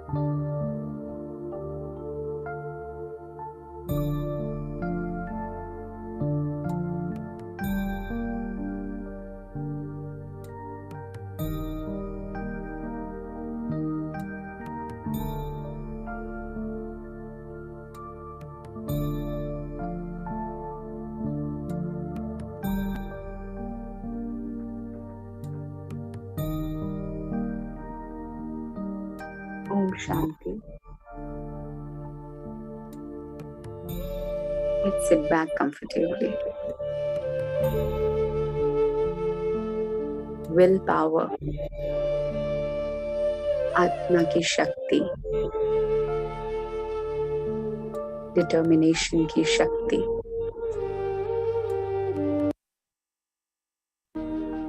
Om Shanti. Let's sit back comfortably. Will power, आत्मा की शक्ति, डिटर्मिनेशन की शक्ति,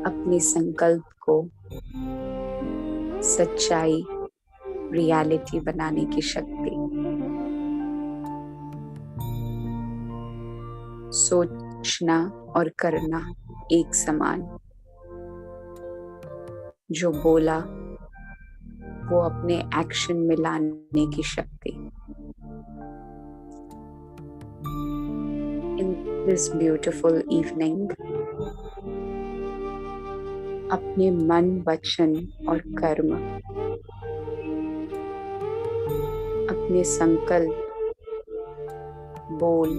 अपने संकल्प को सच्चाई, रियलिटी बनाने की शक्ति, सोचना और करना एक समान, जो बोला वो अपने एक्शन में लाने की शक्ति। In this beautiful evening, अपने मन, वचन और कर्म, अपने संकल्प, बोल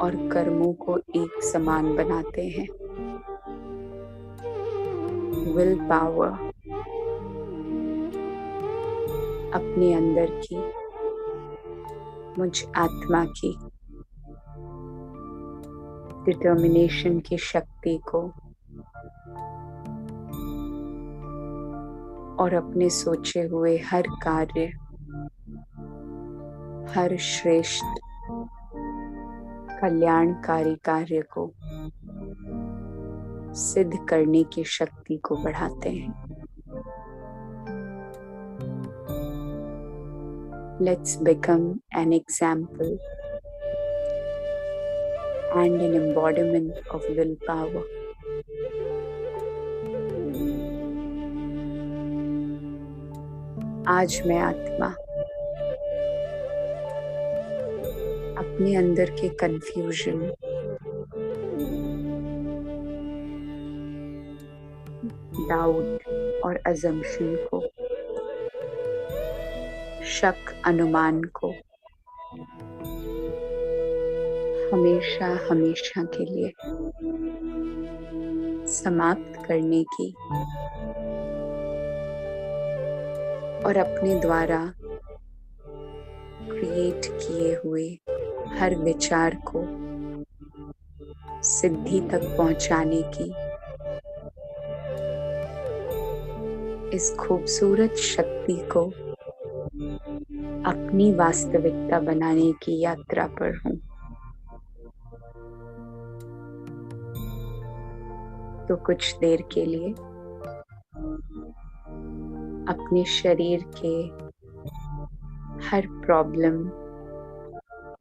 और कर्मों को एक समान बनाते हैं। विल पावर, अपने अंदर की, मुझ आत्मा की डिटर्मिनेशन की शक्ति को और अपने सोचे हुए हर कार्य, हर श्रेष्ठ कल्याणकारी कार्य को सिद्ध करने की शक्ति को बढ़ाते हैं। Let's become an example and an embodiment of willpower. आज मैं आत्मा अपने अंदर के कंफ्यूजन, डाउट और अजम्पशन को, शक अनुमान को हमेशा हमेशा के लिए समाप्त करने की और अपने द्वारा क्रिएट किए हुए हर विचार को सिद्धि तक पहुंचाने की इस खूबसूरत शक्ति को अपनी वास्तविकता बनाने की यात्रा पर हूं। तो कुछ देर के लिए अपने शरीर के हर प्रॉब्लम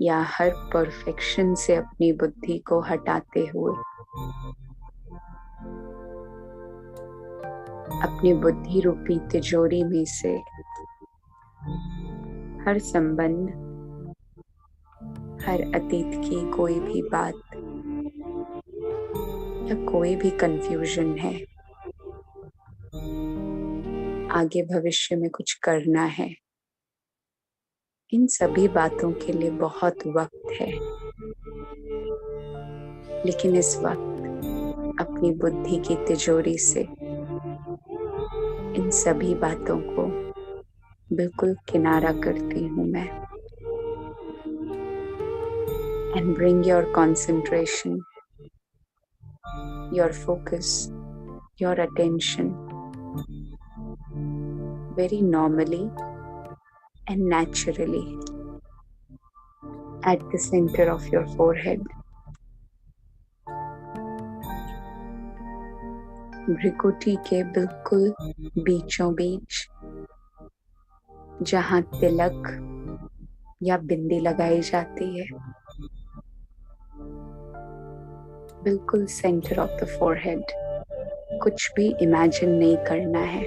या हर परफेक्शन से अपनी बुद्धि को हटाते हुए अपनी बुद्धि रूपी तिजोरी में से हर संबंध, हर अतीत की कोई भी बात या कोई भी कंफ्यूजन है, आगे भविष्य में कुछ करना है, इन सभी बातों के लिए बहुत वक्त है। लेकिन इस वक्त अपनी बुद्धि की तिजोरी से इन सभी बातों को बिल्कुल किनारा करती हूँ मैं। And bring your concentration, your focus, your attention very normally and naturally at the center of your forehead. भ्रिकुटी के बिल्कुल बीचों बीच जहां तिलक या बिंदी लगाई जाती है, बिल्कुल सेंटर ऑफ द फोरहेड। कुछ भी इमेजिन नहीं करना है,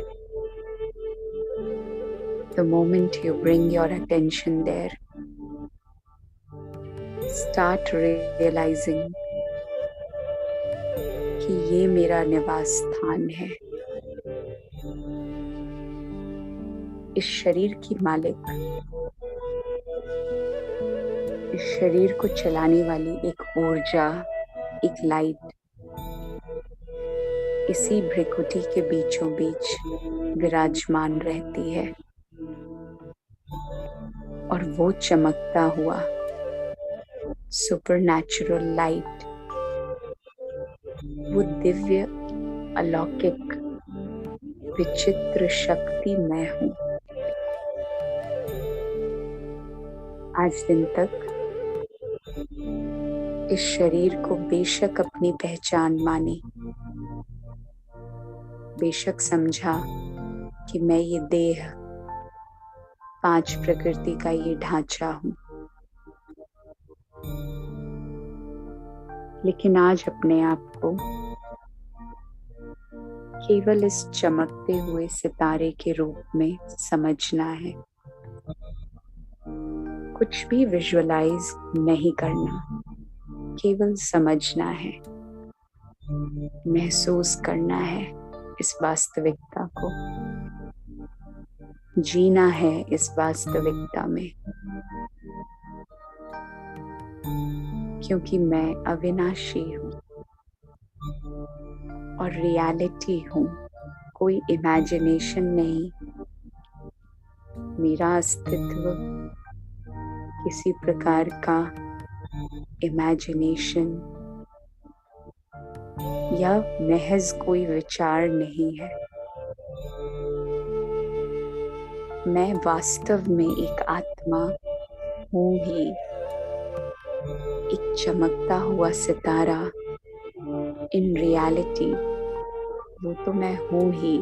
The moment you bring your attention there, start realizing कि ये मेरा निवास स्थान है। इस शरीर की मालिक, इस शरीर को चलाने वाली एक ऊर्जा, एक लाइट इसी भ्रिकुटी के बीचों बीच विराजमान रहती है। और वो चमकता हुआ सुपरनैचुरल लाइट, वो दिव्य अलौकिक विचित्र शक्ति मैं हूँ। आज दिन तक इस शरीर को बेशक अपनी पहचान मानी, बेशक समझा कि मैं ये देह, पांच प्रकृति का ये ढांचा हूँ, लेकिन आज अपने आप को केवल इस चमकते हुए सितारे के रूप में समझना है। कुछ भी विजुअलाइज नहीं करना, केवल समझना है, महसूस करना है इस वास्तविकता को, जीना है इस वास्तविकता में, क्योंकि मैं अविनाशी हूँ और रियलिटी हूँ, कोई इमेजिनेशन नहीं। मेरा अस्तित्व किसी प्रकार का इमेजिनेशन या महज कोई विचार नहीं है। मैं वास्तव में एक आत्मा हूँ ही, एक चमकता हुआ सितारा। इन रियलिटी वो तो मैं हूँ ही,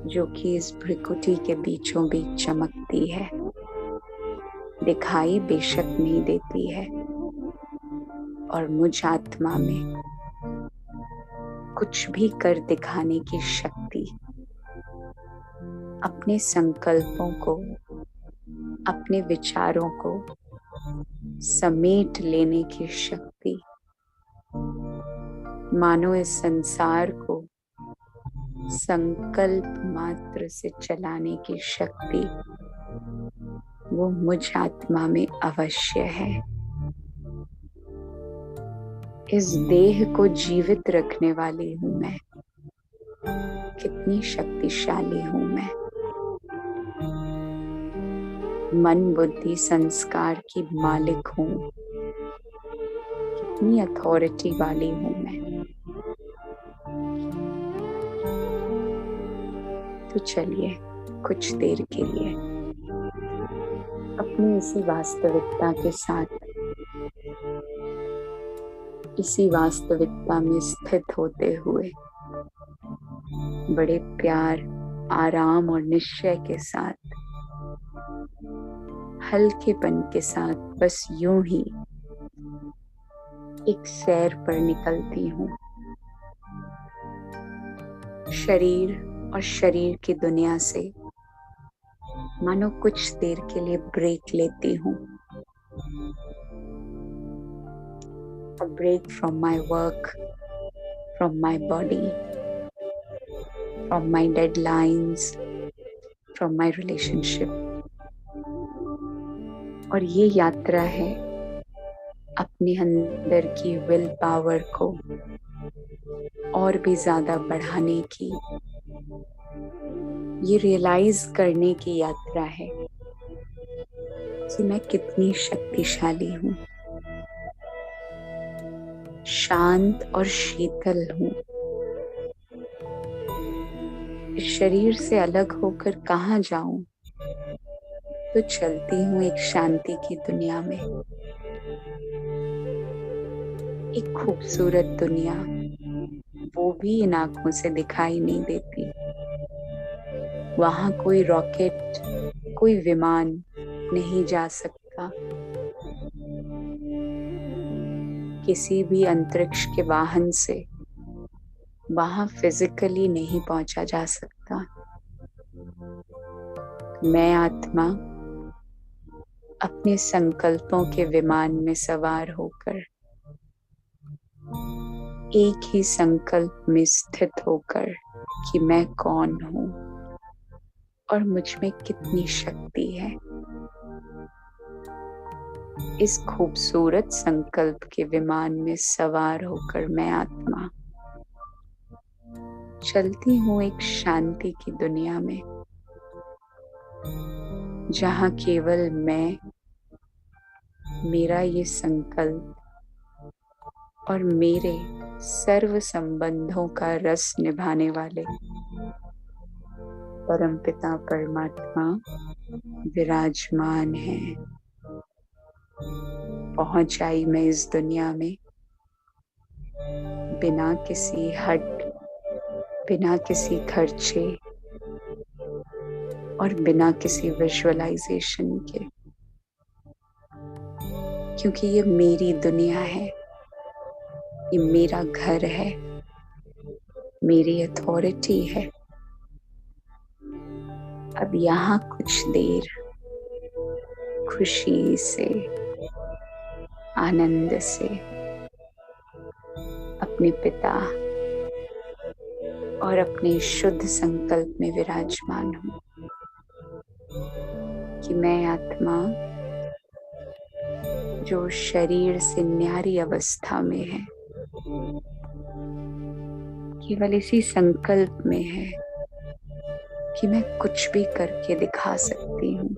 जो कि इस भ्रिकुटी के बीचों बीच चमकती है, दिखाई बेशक नहीं देती है। और मुझ आत्मा में कुछ भी कर दिखाने की शक्ति, अपने संकल्पों को, अपने विचारों को समेट लेने की शक्ति, मानो इस संसार को संकल्प मात्र से चलाने की शक्ति, वो मुझ आत्मा में अवश्य है। इस देह को जीवित रखने वाली हूँ मैं। कितनी शक्तिशाली हूँ मैं। मन बुद्धि संस्कार की मालिक हूँ। कितनी अथॉरिटी वाली हूँ मैं। तो चलिए कुछ देर के लिए अपनी इसी वास्तविकता के साथ, इसी वास्तविकता में स्थित होते हुए बड़े प्यार, आराम और निश्चय के साथ, हल्केपन के साथ बस यूं ही एक सैर पर निकलती हूँ। शरीर और शरीर की दुनिया से मानो कुछ देर के लिए ब्रेक लेती हूँ। A break from my work, from my body, from my deadlines, from my relationship. और ये यात्रा है अपने अंदर की विल पावर को और भी ज्यादा बढ़ाने की। ये रियलाइज करने की यात्रा है कि मैं कितनी शक्तिशाली हूँ, शांत और शीतल हूँ। इस शरीर से अलग होकर कहाँ जाऊं? तो चलती हूँ एक शांति की दुनिया में, एक खूबसूरत दुनिया, वो भी इन आंखों से दिखाई नहीं देती। वहां कोई रॉकेट, कोई विमान नहीं जा सकता, किसी भी अंतरिक्ष के वाहन से वहां फिजिकली नहीं पहुंचा जा सकता। मैं आत्मा अपने संकल्पों के विमान में सवार होकर एक ही संकल्प में स्थित होकर कि मैं कौन हूँ और मुझ में कितनी शक्ति है, इस खूबसूरत संकल्प के विमान में सवार होकर मैं आत्मा चलती हूँ एक शांति की दुनिया में, जहाँ केवल मैं, मेरा ये संकल्प और मेरे सर्व संबंधों का रस निभाने वाले परमपिता परमात्मा विराजमान है। पहुंच आई मैं इस दुनिया में बिना किसी हट, बिना किसी खर्चे और बिना किसी विजुअलाइजेशन के, क्योंकि ये मेरी दुनिया है, ये मेरा घर है, मेरी अथॉरिटी है। अब यहाँ कुछ देर खुशी से, आनंद से अपने पिता और अपने शुद्ध संकल्प में विराजमान हूँ कि मैं आत्मा जो शरीर से न्यारी अवस्था में है, केवल इसी संकल्प में है कि मैं कुछ भी करके दिखा सकती हूँ,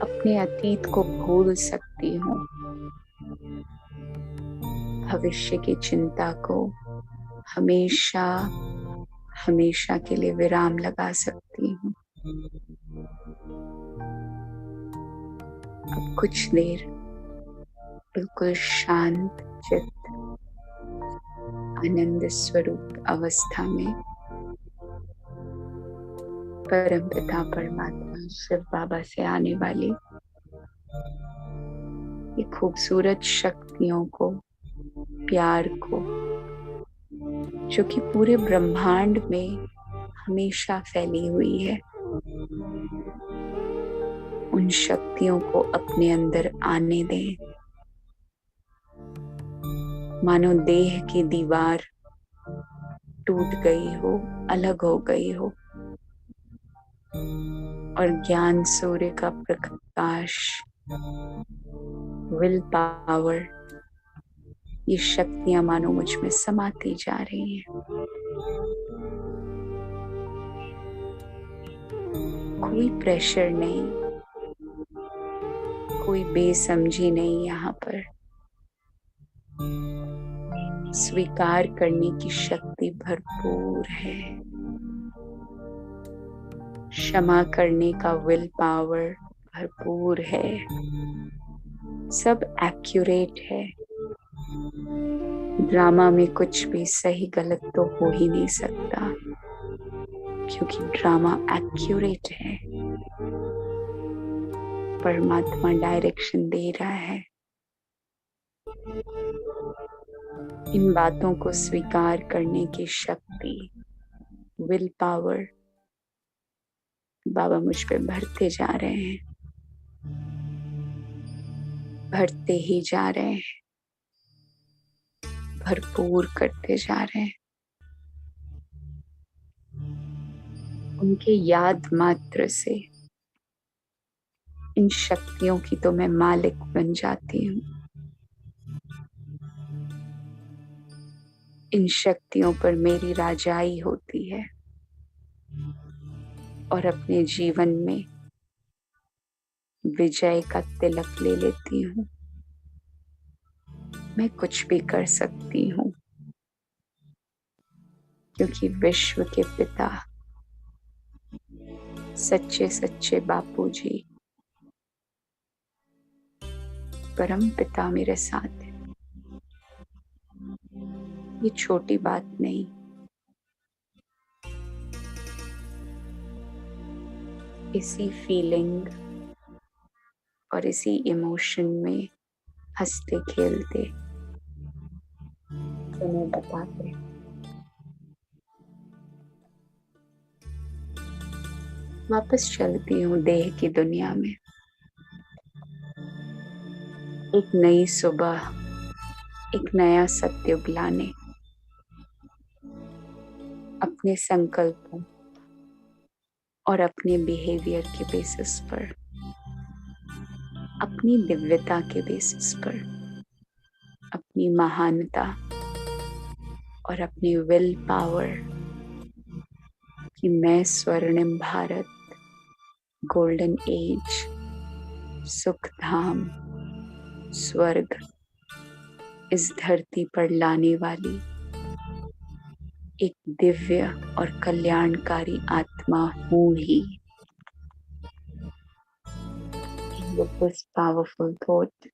अपने अतीत को भूल सकती हूँ, भविष्य की चिंता को हमेशा हमेशा के लिए विराम लगा सकती हूँ। अब कुछ देर बिल्कुल शांत चित्त, आनंद स्वरूप अवस्था में परमपिता परमात्मा शिव बाबा से आने वाली ये खूबसूरत शक्तियों को, प्यार को, जो कि पूरे ब्रह्मांड में हमेशा फैली हुई है, उन शक्तियों को अपने अंदर आने दें। मानो देह की दीवार टूट गई हो, अलग हो गई हो और ज्ञान सूर्य का प्रकाश, विल पावर, ये शक्तियां मानो मुझ में समाती जा रही हैं। कोई प्रेशर नहीं, कोई बेसमझी नहीं, यहाँ पर स्वीकार करने की शक्ति भरपूर है, क्षमा करने का विल पावर भरपूर है, सब एक्यूरेट है। ड्रामा में कुछ भी सही गलत तो हो ही नहीं सकता, क्योंकि ड्रामा एक्यूरेट है। परमात्मा डायरेक्शन दे रहा है। इन बातों को स्वीकार करने की शक्ति, विल पावर बाबा मुझ पे भरते जा रहे हैं, भरते ही जा रहे हैं, भरपूर करते जा रहे हैं। उनके याद मात्र से इन शक्तियों की तो मैं मालिक बन जाती हूँ। इन शक्तियों पर मेरी राजाई होती है और अपने जीवन में विजय का तिलक ले लेती हूँ। मैं कुछ भी कर सकती हूँ, क्योंकि विश्व के पिता सच्चे सच्चे बापू जी, परम पिता मेरे साथ है। ये छोटी बात नहीं, इसी फीलिंग और इसी इमोशन में हंसते खेलते तुम्हें बताते वापस चलती हूँ देह की दुनिया में। एक नई सुबह, एक नया सत्युग लाने, अपने संकल्पों और अपने बिहेवियर के बेसिस पर, अपनी दिव्यता के बेसिस पर, अपनी महानता और अपनी विल पावर कि मैं स्वर्णिम भारत, गोल्डन एज, सुख धाम, स्वर्ग इस धरती पर लाने वाली एक दिव्य और कल्याणकारी आत्मा हूँ ही। With this powerful thought,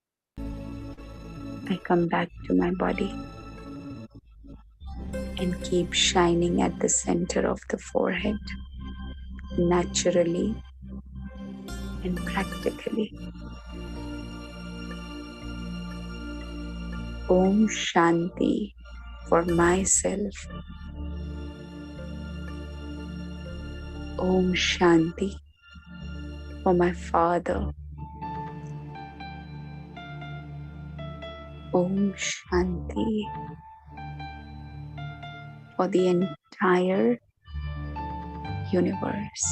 I come back to my body and keep shining at the center of the forehead, naturally and practically. Om Shanti for myself. Om Shanti for my father. Om Shanti for the entire universe.